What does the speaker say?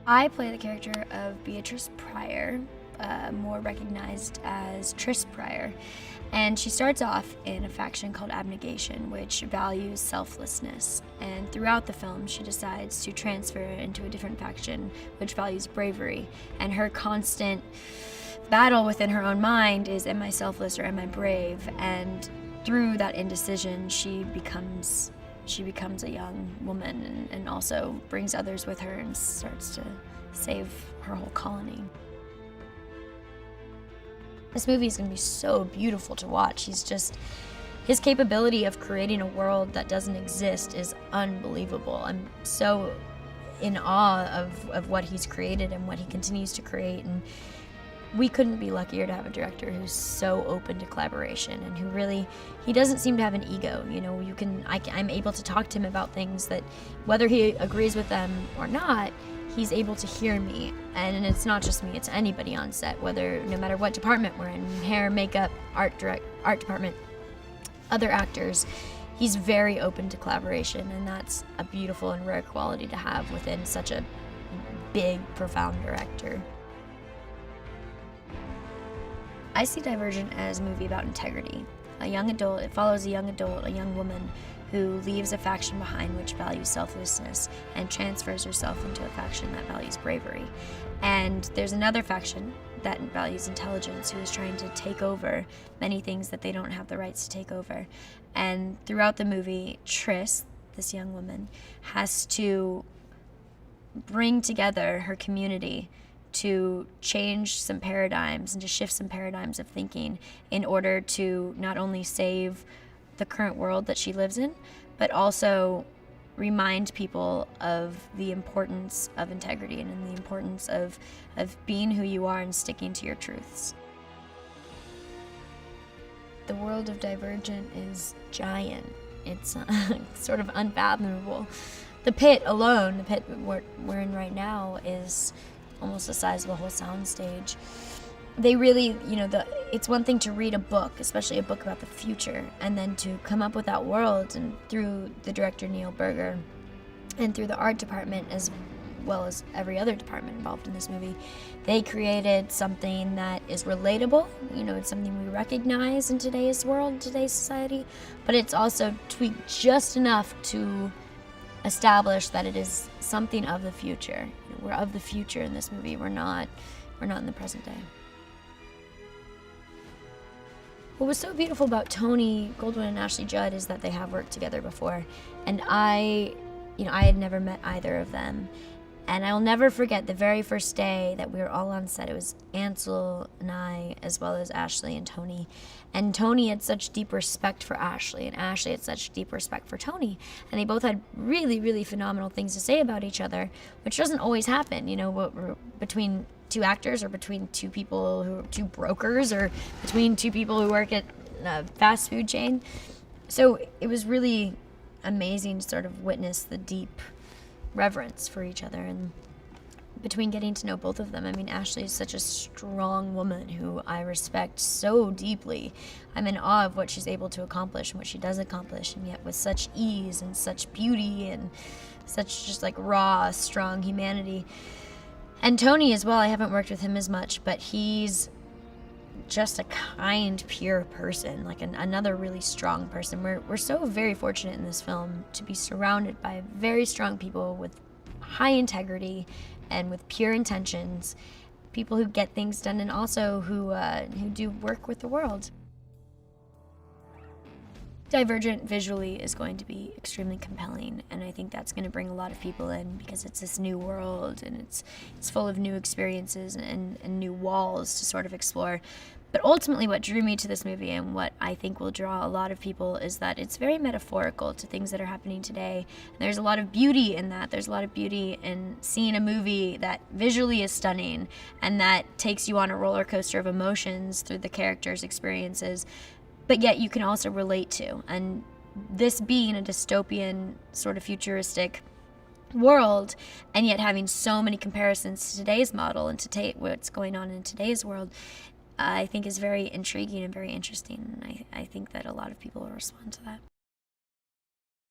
I play the character of Beatrice Pryor, more recognized as Tris Pryor, and she starts off in a faction called Abnegation, which values selflessness, and throughout the film she decides to transfer into a different faction which values bravery, and her constant battle within her own mind is, am I selfless or am I brave? And through that indecision she becomes a young woman and also brings others with her and starts to save her whole colony. This movie is going to be so beautiful to watch. His capability of creating a world that doesn't exist is unbelievable. I'm so in awe of what he's created and what he continues to create, and we couldn't be luckier to have a director who's so open to collaboration and who really, he doesn't seem to have an ego. You know, I'm able to talk to him about things that, whether he agrees with them or not, he's able to hear me. And it's not just me, it's anybody on set, no matter what department we're in, hair, makeup, art department, other actors. He's very open to collaboration, and that's a beautiful and rare quality to have within such a big, profound director. I see Divergent as a movie about integrity. It follows a young adult, a young woman who leaves a faction behind which values selflessness and transfers herself into a faction that values bravery. And there's another faction that values intelligence who is trying to take over many things that they don't have the rights to take over. And throughout the movie, Tris, this young woman, has to bring together her community to change some paradigms and to shift some paradigms of thinking in order to not only save the current world that she lives in, but also remind people of the importance of integrity and the importance of being who you are and sticking to your truths. The world of Divergent is giant. It's sort of unfathomable. The pit alone, the pit we're in right now, is almost the size of a whole soundstage. They really, it's one thing to read a book, especially a book about the future, and then to come up with that world, and through the director Neil Berger and through the art department as well as every other department involved in this movie, they created something that is relatable. It's something we recognize in today's world, today's society, but it's also tweaked just enough to establish that it is something of the future. We're of the future in this movie. We're not in the present day. What was so beautiful about Tony Goldwyn and Ashley Judd is that they have worked together before, and I had never met either of them. And I'll never forget the very first day that we were all on set. It was Ansel and I, as well as Ashley and Tony. And Tony had such deep respect for Ashley, and Ashley had such deep respect for Tony. And they both had really, really phenomenal things to say about each other, which doesn't always happen, between two actors, or between two brokers, or between two people who work at a fast food chain. So it was really amazing to sort of witness the deep reverence for each other, and between getting to know both of them. I mean, Ashley is such a strong woman who I respect so deeply. I'm in awe of what she's able to accomplish and what she does accomplish, and yet with such ease and such beauty and such just like raw, strong humanity. And Tony as well, I haven't worked with him as much, but he's just a kind, pure person, like another really strong person. We're so very fortunate in this film to be surrounded by very strong people with high integrity and with pure intentions, people who get things done, and also who do work with the world. Divergent visually is going to be extremely compelling, and I think that's going to bring a lot of people in because it's this new world, and it's full of new experiences and new walls to sort of explore. But ultimately what drew me to this movie, and what I think will draw a lot of people, is that it's very metaphorical to things that are happening today. And there's a lot of beauty in that. There's a lot of beauty in seeing a movie that visually is stunning and that takes you on a roller coaster of emotions through the characters' experiences, but yet you can also relate to. And this being a dystopian, sort of futuristic world, and yet having so many comparisons to today's model and to what's going on in today's world, I think is very intriguing and very interesting. And I think that a lot of people will respond to that.